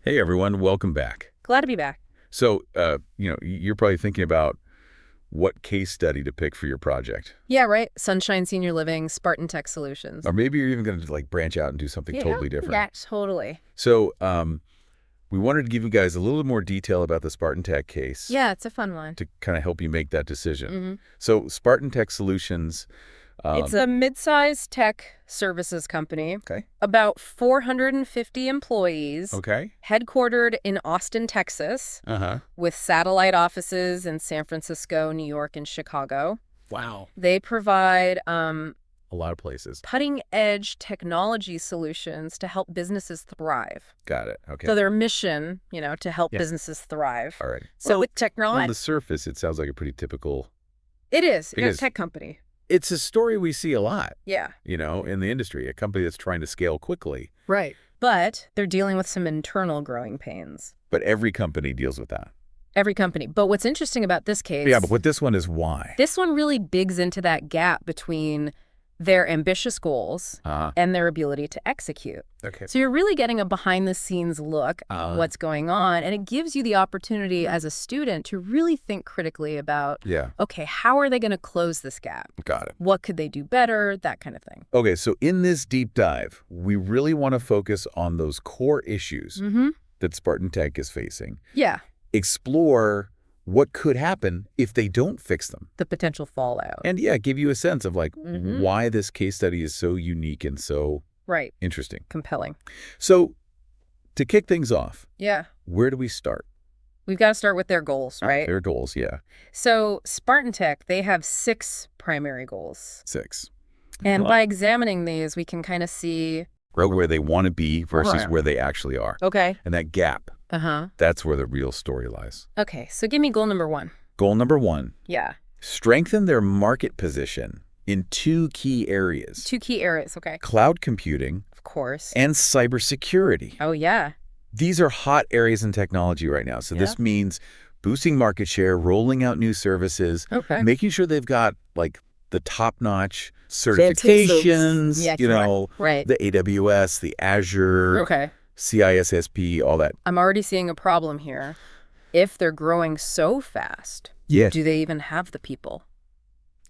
Hey everyone, welcome back. Glad to be back. So, you're probably thinking about what case study to pick for your project. Yeah, right. Sunshine Senior Living, Spartan Tech Solutions. Or maybe you're even going to branch out and do something totally different. Yeah, totally. So, we wanted to give you guys a little more detail about the Spartan Tech case. Yeah, it's a fun one. To kind of help you make that decision. So, Spartan Tech Solutions. It's a mid-sized tech services company. Okay. About 450 employees. Okay. Headquartered in Austin, Texas. With satellite offices in San Francisco, New York, and Chicago. Wow. They provide a lot of places. cutting-edge technology solutions to help businesses thrive. Got it. Okay. So their mission, to help businesses thrive. All right. So with technology, On the surface, it sounds like a pretty typical. it is. Because- It's a tech company. It's a story we see a lot, Yeah. in the industry. A company that's trying to scale quickly. Right. But they're dealing with some internal growing pains. But every company deals with that. Every company. But what's interesting about this case... Yeah, but what this one is why. This one really digs into that gap between their ambitious goals and their ability to execute. Okay. So you're really getting a behind-the-scenes look at what's going on, and it gives you the opportunity as a student to really think critically about, okay, how are they going to close this gap? Got it. What could they do better? That kind of thing. Okay, so in this deep dive, we really want to focus on those core issues that Spartan Tech is facing. Yeah. Explore what could happen if they don't fix them. The potential fallout. And give you a sense of why this case study is so unique and so interesting. Compelling. So to kick things off, where do we start? We've got to start with their goals, right? Their goals, yeah. So Spartan Tech, they have 6 primary goals. 6. And by examining these, we can kind of see... where they want to be versus where they actually are. Okay. And that gap, that's where the real story lies. Okay, so give me goal number 1. Goal number 1. Yeah. Strengthen their market position in 2 key areas. 2 key areas, okay. Cloud computing. Of course. And cybersecurity. Oh, yeah. These are hot areas in technology right now. So this means boosting market share, rolling out new services, making sure they've got the top-notch certifications, the AWS, the Azure, CISSP, all that. I'm already seeing a problem here. If they're growing so fast, do they even have the people?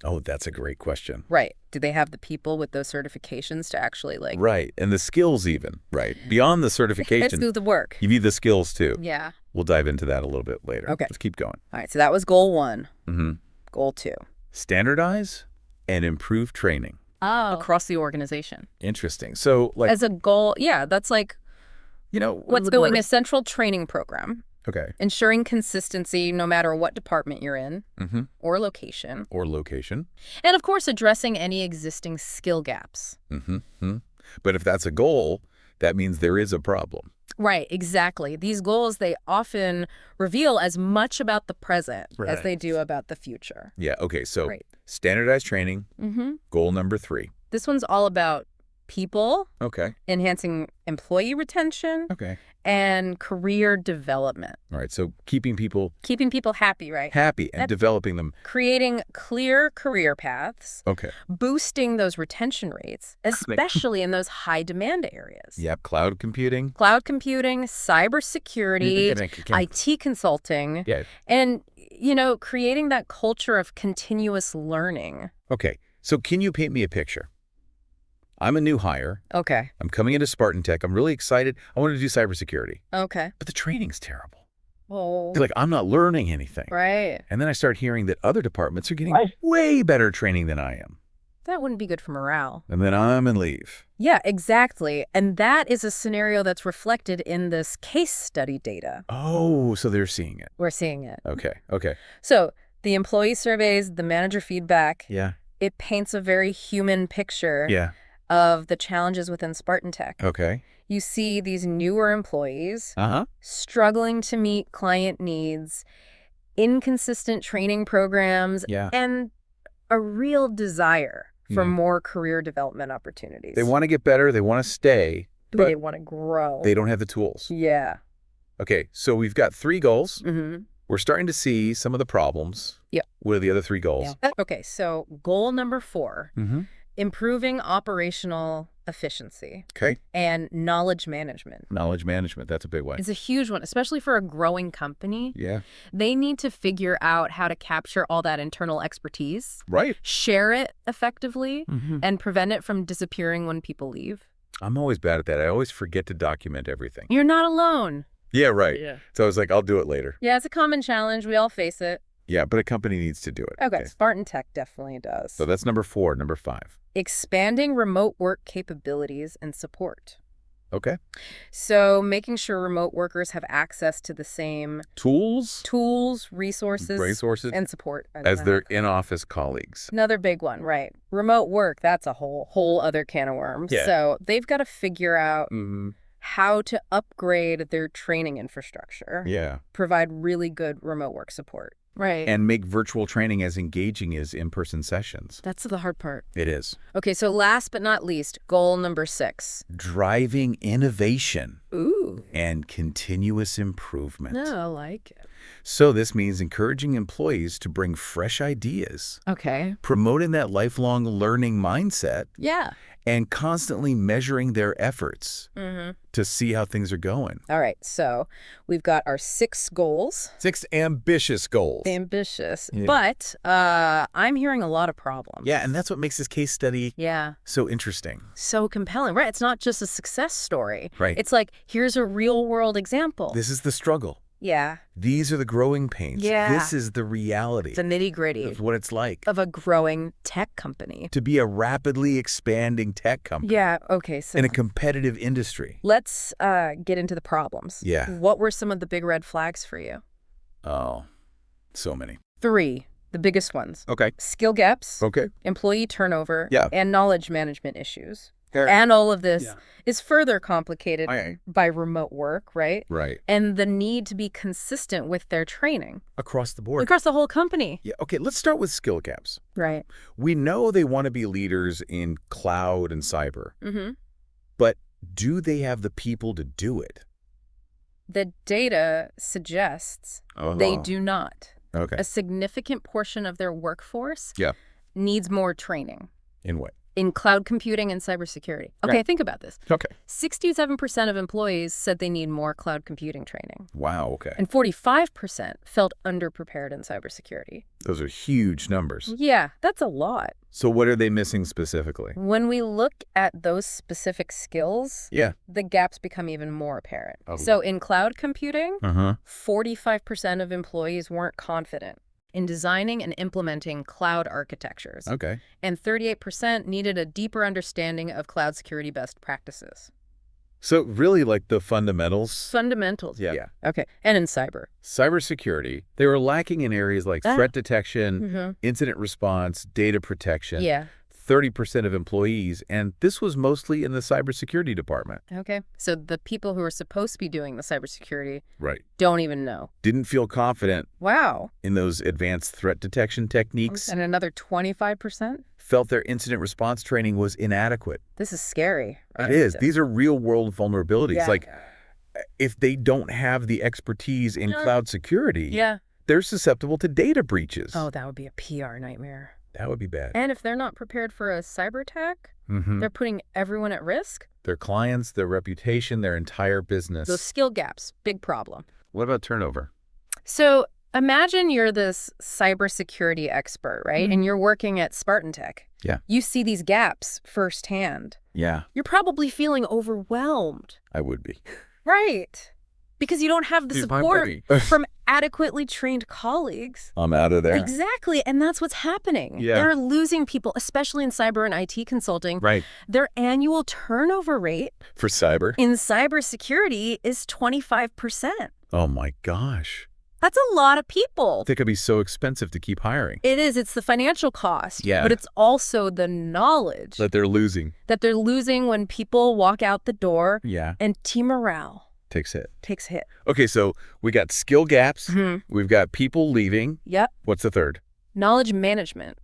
Oh, that's a great question. Right. Do they have the people with those certifications to actually Right. And the skills even, Beyond the certification. Let's do the work. You need the skills too. Yeah. We'll dive into that a little bit later. Okay. Let's keep going. All right. So that was goal 1. Goal 2. Standardize and improve training. Across the organization. Interesting. So as a goal, that's what's going a central training program. Okay. Ensuring consistency no matter what department you're in or location. And, of course, addressing any existing skill gaps. But if that's a goal, that means there is a problem. Right, exactly. These goals, they often reveal as much about the present as they do about the future. Yeah, okay. So standardized training, goal number 3. This one's all about people. Okay. Enhancing employee retention. Okay. And career development. All right, so keeping people happy, right? Happy and developing them. Creating clear career paths. Okay. Boosting those retention rates, especially in those high-demand areas. Yep, cloud computing, cybersecurity, IT consulting, and, creating that culture of continuous learning. Okay, so can you paint me a picture? I'm a new hire. Okay. I'm coming into Spartan Tech. I'm really excited. I want to do cybersecurity. Okay. But the training's terrible. Oh. I'm not learning anything. Right. And then I start hearing that other departments are getting way better training than I am. That wouldn't be good for morale. And then I'm in leave. Yeah, exactly. And that is a scenario that's reflected in this case study data. Oh, so they're seeing it. We're seeing it. Okay. So the employee surveys, the manager feedback, it paints a very human picture of the challenges within Spartan Tech. Okay. You see these newer employees struggling to meet client needs, inconsistent training programs, and a real desire for more career development opportunities. They want to get better. They want to stay. But they want to grow. They don't have the tools. Yeah. Okay, so we've got 3 goals. We're starting to see some of the problems. Yep. What are the other 3 goals? Okay, so goal number 4, improving operational efficiency. Okay. And knowledge management. Knowledge management, that's a big one. It's a huge one, especially for a growing company. Yeah. They need to figure out how to capture all that internal expertise. Right. Share it effectively, and prevent it from disappearing when people leave. I'm always bad at that. I always forget to document everything. You're not alone. Yeah, right. Yeah. So I was like, I'll do it later. Yeah, it's a common challenge. We all face it. Yeah, but a company needs to do it. Okay. Spartan Tech definitely does. So that's number 4. Number 5. Expanding remote work capabilities and support. Okay. So making sure remote workers have access to the same tools, resources, and support as their in-office colleagues. Another big one, right? Remote work, that's a whole other can of worms. Yeah. So they've got to figure out how to upgrade their training infrastructure. Yeah. Provide really good remote work support. Right. And make virtual training as engaging as in-person sessions. That's the hard part. It is. Okay, so last but not least, goal number 6. Driving innovation. Ooh. And continuous improvement. No, I like it. So this means encouraging employees to bring fresh ideas. Okay. Promoting that lifelong learning mindset. Yeah. And constantly measuring their efforts to see how things are going. All right, so we've got our 6 goals. 6 ambitious goals. Ambitious. Yeah. But I'm hearing a lot of problems. Yeah, and that's what makes this case study so interesting. So compelling, right? It's not just a success story. Right. It's like, here's a real-world example. This is the struggle. Yeah. These are the growing pains. Yeah. This is the reality. The nitty-gritty. Of what it's like. Of a growing tech company. To be a rapidly expanding tech company. Yeah, okay. So in a competitive industry. Let's get into the problems. Yeah. What were some of the big red flags for you? Oh, so many. 3, the biggest ones. Okay. Skill gaps. Okay. Employee turnover. Yeah. And knowledge management issues. And all of this is further complicated by remote work, right? Right. And the need to be consistent with their training. Across the board. Across the whole company. Yeah. Okay, let's start with skill gaps. Right. We know they want to be leaders in cloud and cyber. But do they have the people to do it? The data suggests they do not. Okay. A significant portion of their workforce needs more training. In what? In cloud computing and cybersecurity. Okay, think about this. Okay. 67% of employees said they need more cloud computing training. Wow, okay. And 45% felt underprepared in cybersecurity. Those are huge numbers. Yeah, that's a lot. So what are they missing specifically? When we look at those specific skills, the gaps become even more apparent. So in cloud computing, 45% of employees weren't confident in designing and implementing cloud architectures. Okay. And 38% needed a deeper understanding of cloud security best practices. So really like the fundamentals? Fundamentals. Yeah. Okay. And in cyber. Cybersecurity, they were lacking in areas like threat detection, incident response, data protection. Yeah. 30% of employees, and this was mostly in the cybersecurity department. Okay. So the people who are supposed to be doing the cybersecurity don't even know. Didn't feel confident in those advanced threat detection techniques. And another 25%? Felt their incident response training was inadequate. This is scary. Right? It is. These are real-world vulnerabilities. Yeah. Like, if they don't have the expertise in cloud security, they're susceptible to data breaches. Oh, that would be a PR nightmare. That would be bad. And if they're not prepared for a cyber attack, they're putting everyone at risk. Their clients, their reputation, their entire business. Those skill gaps, big problem. What about turnover? So imagine you're this cybersecurity expert, right? And you're working at Spartan Tech. Yeah. You see these gaps firsthand. Yeah. You're probably feeling overwhelmed. I would be. Right. Because you don't have the support from adequately trained colleagues. I'm out of there. Exactly. And that's what's happening. Yeah. They're losing people, especially in cyber and IT consulting. Right. Their annual turnover rate for cyber in cybersecurity is 25%. Oh, my gosh. That's a lot of people. That could be so expensive to keep hiring. It is. It's the financial cost. Yeah. But it's also the knowledge. That they're losing. That they're losing when people walk out the door. Yeah. And team morale. Takes hit. Okay, so we got skill gaps. We've got people leaving. Yep. What's the third? Knowledge management.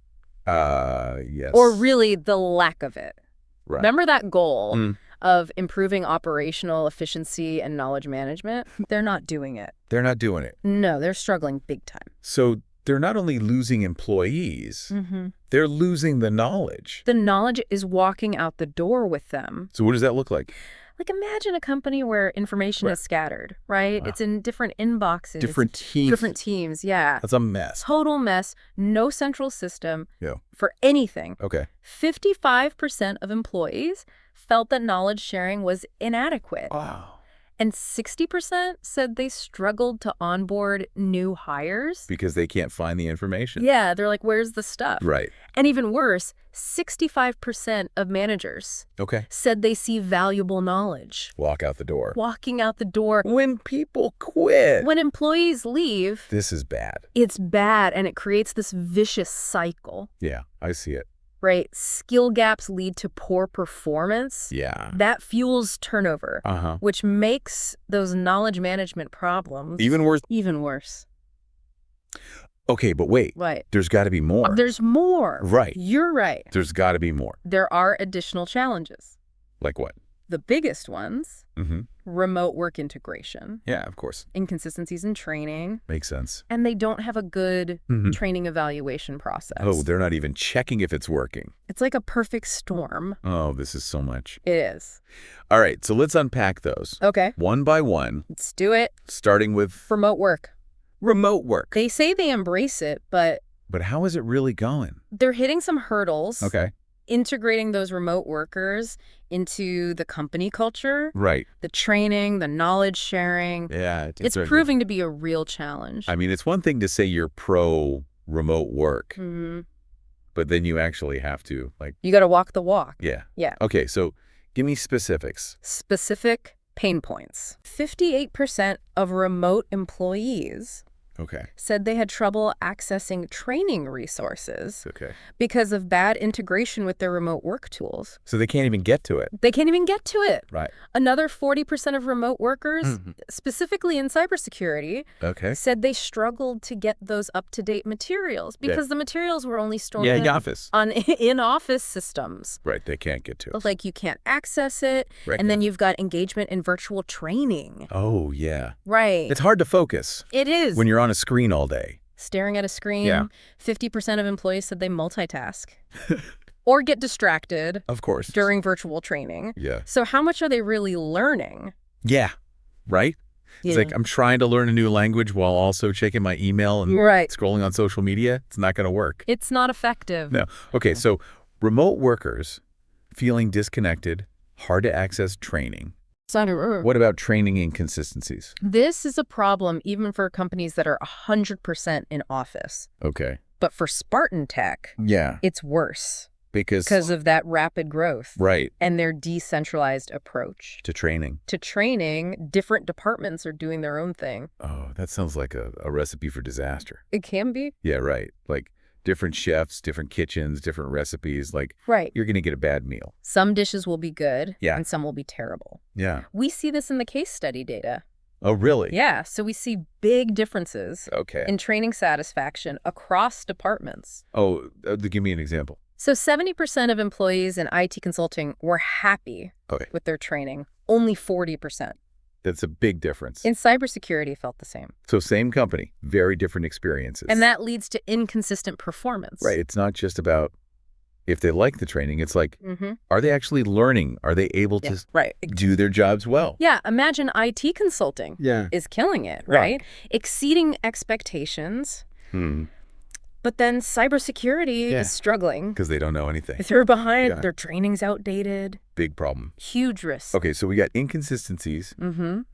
Yes. Or really the lack of it. Right. Remember that goal of improving operational efficiency and knowledge management? They're not doing it. They're not doing it. No, they're struggling big time. So they're not only losing employees, they're losing the knowledge. The knowledge is walking out the door with them. So what does that look like? Like, imagine a company where information is scattered, right? Wow. It's in different inboxes. Different teams, yeah. That's a mess. Total mess. No central system for anything. Okay. 55% of employees felt that knowledge sharing was inadequate. Wow. And 60% said they struggled to onboard new hires. Because they can't find the information. Yeah, they're like, where's the stuff? Right. And even worse, 65% of managers said they see valuable knowledge. Walk out the door. Walking out the door. When people quit. When employees leave. This is bad. It's bad, and it creates this vicious cycle. Yeah, I see it. Right? Skill gaps lead to poor performance. Yeah. That fuels turnover, which makes those knowledge management problems even worse. Even worse. Okay, but wait. Right. There's got to be more. There's more. Right. You're right. There's got to be more. There are additional challenges. Like what? The biggest ones, remote work integration. Yeah, of course. Inconsistencies in training. Makes sense. And they don't have a good training evaluation process. Oh, they're not even checking if it's working. It's like a perfect storm. Oh, this is so much. It is. All right, so let's unpack those. Okay. One by one. Let's do it. Starting with remote work. Remote work. They say they embrace it, but how is it really going? They're hitting some hurdles. Okay. Integrating those remote workers into the company culture. Right. The training, the knowledge sharing. Yeah. It's proving to be a real challenge. I mean, it's one thing to say you're pro remote work, but then you actually have to, you got to walk the walk. Yeah. Yeah. Okay, so give me specifics. Specific pain points. 58% of remote employees said they had trouble accessing training resources because of bad integration with their remote work tools. So they can't even get to it. They can't even get to it. Right. Another 40% of remote workers, specifically in cybersecurity, said they struggled to get those up-to-date materials because the materials were only stored in-office systems. Right, they can't get to it. Like, you can't access it, and then you've got engagement in virtual training. Oh, yeah. Right. It's hard to focus. It is. When you're on a screen all day. Staring at a screen. 50% of employees said they multitask. Or get distracted. Of course. During virtual training. Yeah. So how much are they really learning? Yeah. Right? It's like I'm trying to learn a new language while also checking my email and scrolling on social media. It's not going to work. It's not effective. No. Okay, so remote workers feeling disconnected, hard to access training. What about training inconsistencies? This is a problem even for companies that are 100% in office. Okay. But for Spartan Tech, it's worse. Because of that rapid growth. Right. And their decentralized approach. To training. To training, different departments are doing their own thing. Oh, that sounds like a recipe for disaster. It can be. Yeah, right. Like different chefs, different kitchens, different recipes. Like, you're going to get a bad meal. Some dishes will be good, and some will be terrible. Yeah. We see this in the case study data. Oh, really? Yeah, so we see big differences in training satisfaction across departments. Oh, give me an example. So 70% of employees in IT consulting were happy with their training, only 40%. That's a big difference. In cybersecurity, it felt the same. So same company, very different experiences. And that leads to inconsistent performance. Right. It's not just about if they like the training. It's like, are they actually learning? Are they able to do their jobs well? Yeah. Imagine IT consulting is killing it, right? Exceeding expectations. But then cybersecurity is struggling. Because they don't know anything. They're behind. Their training's outdated. Big problem. Huge risk. Okay, so we got inconsistencies.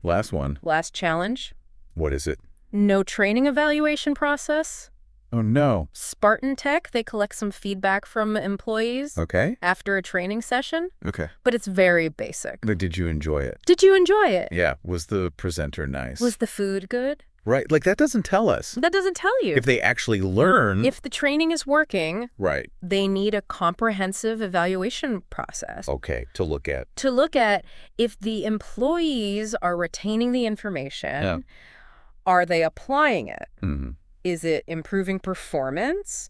Last one. Last challenge. What is it? No training evaluation process. Oh, no. Spartan Tech, they collect some feedback from employees after a training session. But it's very basic. But did you enjoy it? Did you enjoy it? Yeah. Was the presenter nice? Was the food good? Right. Like, that doesn't tell us. That doesn't tell you. If they actually learn. If the training is working. Right. They need a comprehensive evaluation process. Okay. To look at. To look at if the employees are retaining the information. Are they applying it? Is it improving performance?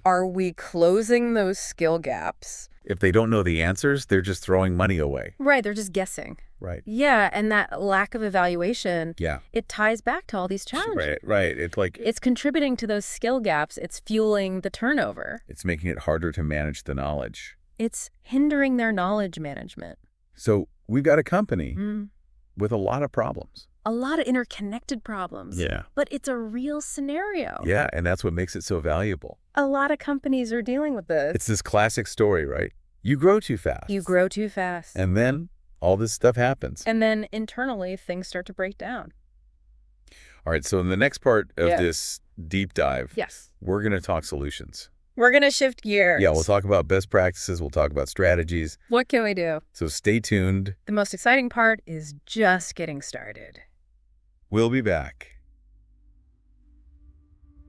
Are we closing those skill gaps? If they don't know the answers, they're just throwing money away. Right, they're just guessing. Right. Yeah, and that lack of evaluation, it ties back to all these challenges. Right. It's contributing to those skill gaps. It's fueling the turnover. It's making it harder to manage the knowledge. It's hindering their knowledge management. So we've got a company with a lot of problems. A lot of interconnected problems. Yeah. But it's a real scenario. Yeah, and that's what makes it so valuable. A lot of companies are dealing with this. It's this classic story, right? You grow too fast. You grow too fast. And then all this stuff happens. And then internally, things start to break down. All right, so in the next part of this deep dive, we're going to talk solutions. We're going to shift gears. Yeah, we'll talk about best practices. We'll talk about strategies. What can we do? So stay tuned. The most exciting part is just getting started. We'll be back.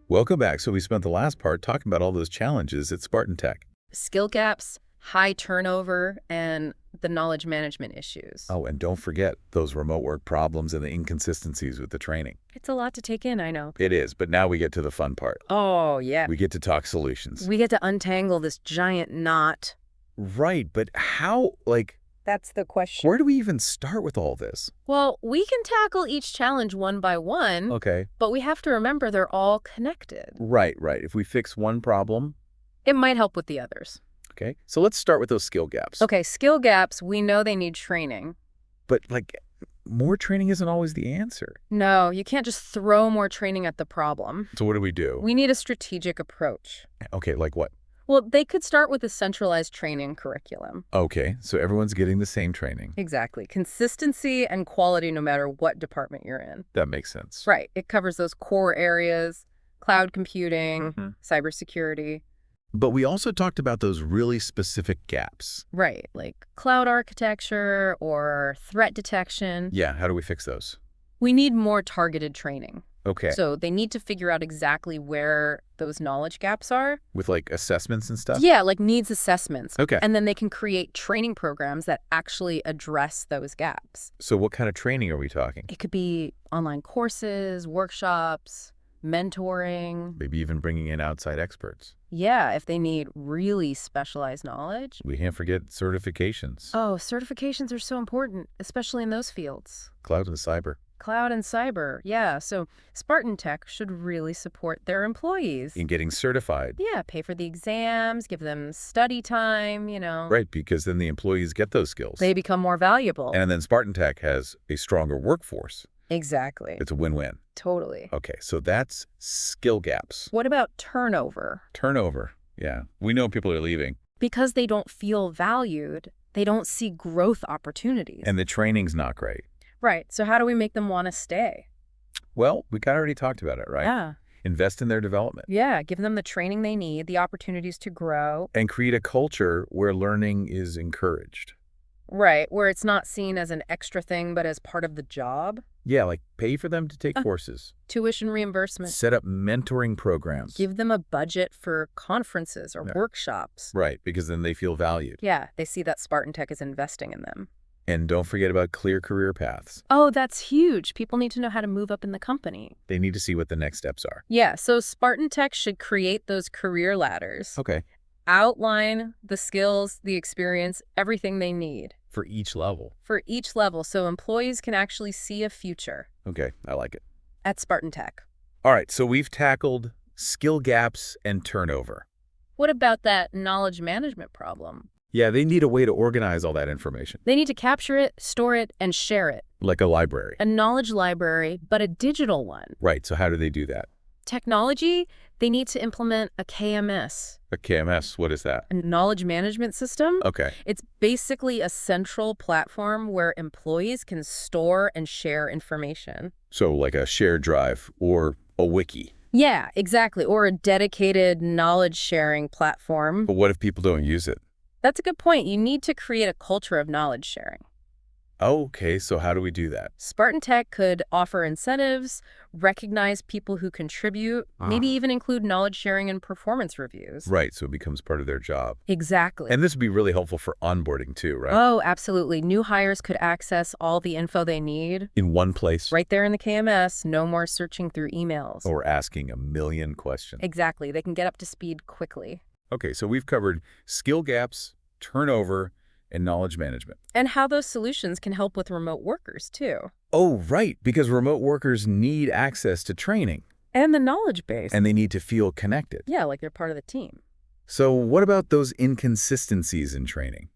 Welcome back. So we spent the last part talking about all those challenges at Spartan Tech. Skill gaps, high turnover, and the knowledge management issues. Oh, and don't forget those remote work problems and the inconsistencies with the training. It's a lot to take in, I know. It is, but now we get to the fun part. Oh, yeah. We get to talk solutions. We get to untangle this giant knot. Right, but how, That's the question. Where do we even start with all this? Well, we can tackle each challenge one by one. Okay. But we have to remember they're all connected. Right. If we fix one problem, it might help with the others. Okay. So let's start with those skill gaps. Okay, skill gaps, we know they need training. But, more training isn't always the answer. No, you can't just throw more training at the problem. So what do we do? We need a strategic approach. Okay, like what? Well, they could start with a centralized training curriculum. Okay, so everyone's getting the same training. Exactly. Consistency and quality no matter what department you're in. That makes sense. Right. It covers those core areas, cloud computing, cybersecurity. But we also talked about those really specific gaps. Right, like cloud architecture or threat detection. Yeah, how do we fix those? We need more targeted training. Okay. So they need to figure out exactly where those knowledge gaps are. With assessments and stuff? Yeah, like needs assessments. Okay. And then they can create training programs that actually address those gaps. So what kind of training are we talking? It could be online courses, workshops, mentoring. Maybe even bringing in outside experts. Yeah, if they need really specialized knowledge. We can't forget certifications. Oh, certifications are so important, especially in those fields. Cloud and cyber. Cloud and cyber, yeah. So Spartan Tech should really support their employees. In getting certified. Yeah, pay for the exams, give them study time, Right, because then the employees get those skills. They become more valuable. And then Spartan Tech has a stronger workforce. Exactly. It's a win-win. Totally. Okay, so that's skill gaps. What about turnover? Turnover, yeah. We know people are leaving. Because they don't feel valued, they don't see growth opportunities. And the training's not great. Right, so how do we make them want to stay? Well, we kind of already talked about it, right? Yeah. Invest in their development. Yeah, give them the training they need, the opportunities to grow. And create a culture where learning is encouraged. Right, where it's not seen as an extra thing, but as part of the job. Yeah, pay for them to take courses. Tuition reimbursement. Set up mentoring programs. Give them a budget for conferences or workshops. Right, because then they feel valued. Yeah, they see that Spartan Tech is investing in them. And don't forget about clear career paths. Oh, that's huge. People need to know how to move up in the company. They need to see what the next steps are. Yeah, so Spartan Tech should create those career ladders. Okay. Outline the skills, the experience, everything they need. For each level. For each level, so employees can actually see a future. Okay, I like it. At Spartan Tech. All right, so we've tackled skill gaps and turnover. What about that knowledge management problem? Yeah, they need a way to organize all that information. They need to capture it, store it, and share it. Like a library. A knowledge library, but a digital one. Right, so how do they do that? Technology, they need to implement a KMS. A KMS, what is that? A knowledge management system. Okay. It's basically a central platform where employees can store and share information. So like a shared drive or a wiki. Yeah, exactly. Or a dedicated knowledge sharing platform. But what if people don't use it? That's a good point. You need to create a culture of knowledge sharing. Okay, so how do we do that? Spartan Tech could offer incentives, recognize people who contribute, maybe even include knowledge sharing and performance reviews. Right, so it becomes part of their job. Exactly. And this would be really helpful for onboarding too, right? Oh, absolutely. New hires could access all the info they need. In one place? Right there in the KMS, no more searching through emails. Or asking a million questions. Exactly. They can get up to speed quickly. Okay, so we've covered skill gaps turnover, and knowledge management. And how those solutions can help with remote workers, too. Oh, right, because remote workers need access to training. And the knowledge base. And they need to feel connected. Yeah, like they're part of the team. So what about those inconsistencies in training?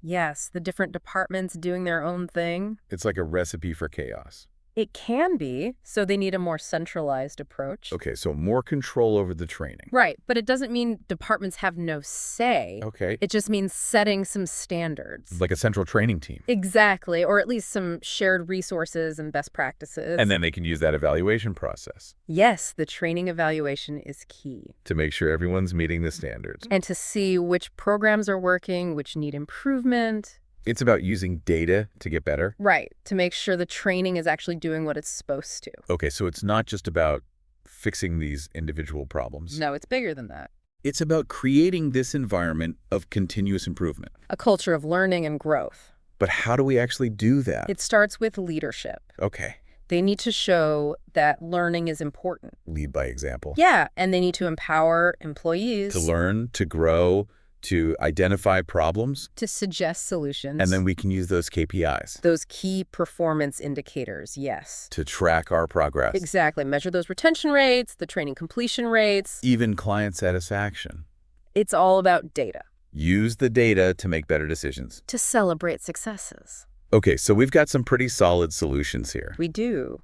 Yes, the different departments doing their own thing. It's like a recipe for chaos. It can be, so they need a more centralized approach. Okay, so more control over the training. Right, but it doesn't mean departments have no say. Okay. It just means setting some standards. Like a central training team. Exactly, or at least some shared resources and best practices. And then they can use that evaluation process. Yes, the training evaluation is key. To make sure everyone's meeting the standards. And to see which programs are working, which need improvement. It's about using data to get better? Right, to make sure the training is actually doing what it's supposed to. Okay, so it's not just about fixing these individual problems. No, it's bigger than that. It's about creating this environment of continuous improvement. A culture of learning and growth. But how do we actually do that? It starts with leadership. Okay. They need to show that learning is important. Lead by example. Yeah, and they need to empower employees. To learn, to grow, to identify problems. To suggest solutions. And then we can use those KPIs. Those key performance indicators, yes. To track our progress. Exactly. Measure those retention rates, the training completion rates. Even client satisfaction. It's all about data. Use the data to make better decisions. To celebrate successes. Okay, so we've got some pretty solid solutions here. We do.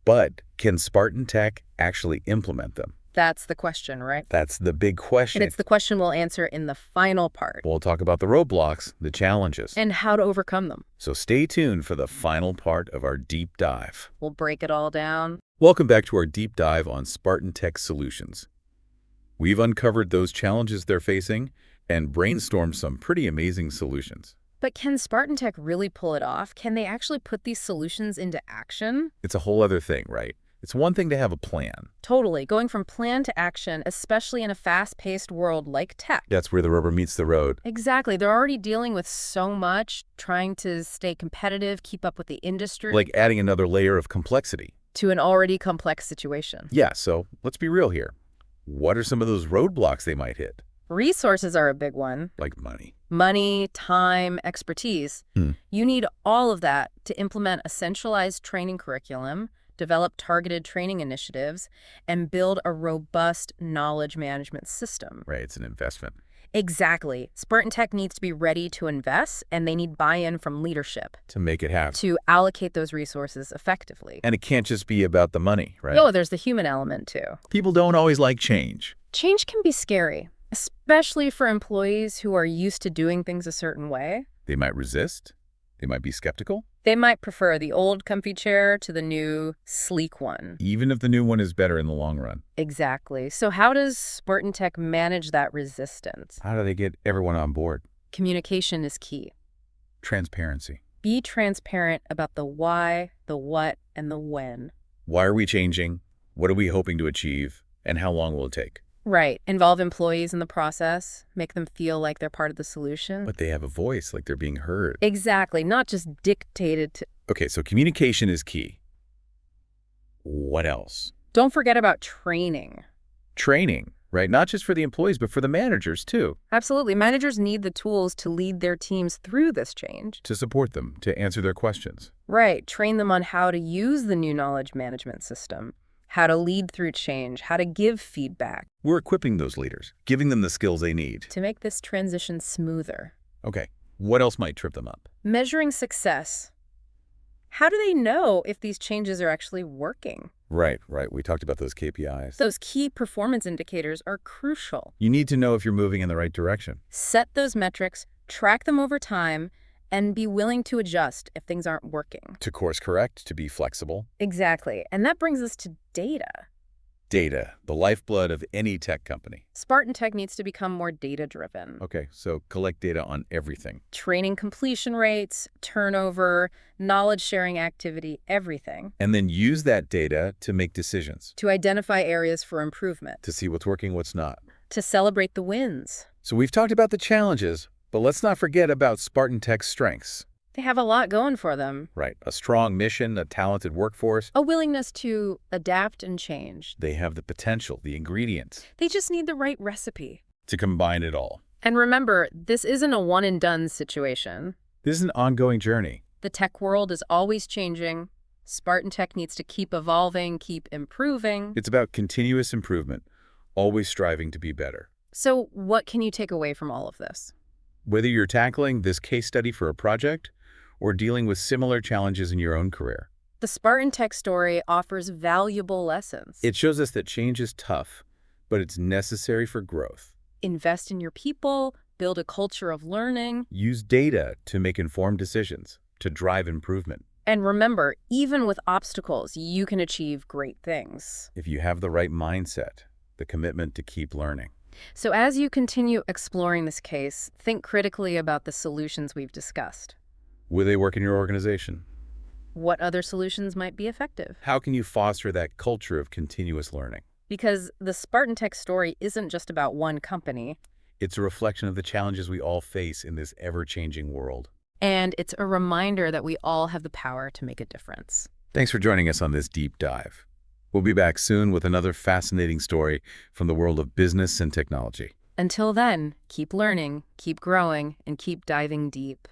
But can Spartan Tech actually implement them? That's the question, right? That's the big question. And it's the question we'll answer in the final part. We'll talk about the roadblocks, the challenges. And how to overcome them. So stay tuned for the final part of our deep dive. We'll break it all down. Welcome back to our deep dive on Spartan Tech Solutions. We've uncovered those challenges they're facing and brainstormed some pretty amazing solutions. But can Spartan Tech really pull it off? Can they actually put these solutions into action? It's a whole other thing, right? It's one thing to have a plan. Totally. Going from plan to action, especially in a fast-paced world like tech. That's where the rubber meets the road. Exactly. They're already dealing with so much, trying to stay competitive, keep up with the industry. Like adding another layer of complexity. To an already complex situation. Yeah, so let's be real here. What are some of those roadblocks they might hit? Resources are a big one. Like money. Money, time, expertise. You need all of that to implement a centralized training curriculum, develop targeted training initiatives, and build a robust knowledge management system. Right, it's an investment. Exactly. Spartan Tech needs to be ready to invest, and they need buy-in from leadership. To make it happen. To allocate those resources effectively. And it can't just be about the money, right? Oh, there's the human element, too. People don't always like change. Change can be scary, especially for employees who are used to doing things a certain way. They might resist. They might be skeptical. They might prefer the old comfy chair to the new sleek one. Even if the new one is better in the long run. Exactly. So how does Spartan Tech manage that resistance? How do they get everyone on board? Communication is key. Transparency. Be transparent about the why, the what, and the when. Why are we changing? What are we hoping to achieve? And how long will it take? Right. Involve employees in the process. Make them feel like they're part of the solution. But they have a voice, like they're being heard. Exactly. Not just dictated to... Okay, so communication is key. What else? Don't forget about training. Training, right? Not just for the employees, but for the managers, too. Absolutely. Managers need the tools to lead their teams through this change. To support them, to answer their questions. Right. Train them on how to use the new knowledge management system. How to lead through change, how to give feedback. We're equipping those leaders, giving them the skills they need. To make this transition smoother. Okay, what else might trip them up? Measuring success. How do they know if these changes are actually working? Right. We talked about those KPIs. Those key performance indicators are crucial. You need to know if you're moving in the right direction. Set those metrics, track them over time, and be willing to adjust if things aren't working. To course correct, to be flexible. Exactly. And that brings us to data. Data, the lifeblood of any tech company. Spartan Tech needs to become more data-driven. Okay, so collect data on everything. Training completion rates, turnover, knowledge-sharing activity, everything. And then use that data to make decisions. To identify areas for improvement. To see what's working, what's not. To celebrate the wins. So we've talked about the challenges, but let's not forget about Spartan Tech's strengths. They have a lot going for them. Right. A strong mission, a talented workforce. A willingness to adapt and change. They have the potential, the ingredients. They just need the right recipe. To combine it all. And remember, this isn't a one-and-done situation. This is an ongoing journey. The tech world is always changing. Spartan Tech needs to keep evolving, keep improving. It's about continuous improvement, always striving to be better. So what can you take away from all of this? Whether you're tackling this case study for a project or dealing with similar challenges in your own career, the Spartan Tech story offers valuable lessons. It shows us that change is tough, but it's necessary for growth. Invest in your people, build a culture of learning. Use data to make informed decisions, to drive improvement. And remember, even with obstacles, you can achieve great things. If you have the right mindset, the commitment to keep learning. So as you continue exploring this case, think critically about the solutions we've discussed. Will they work in your organization? What other solutions might be effective? How can you foster that culture of continuous learning? Because the Spartan Tech story isn't just about one company. It's a reflection of the challenges we all face in this ever-changing world. And it's a reminder that we all have the power to make a difference. Thanks for joining us on this deep dive. We'll be back soon with another fascinating story from the world of business and technology. Until then, keep learning, keep growing, and keep diving deep.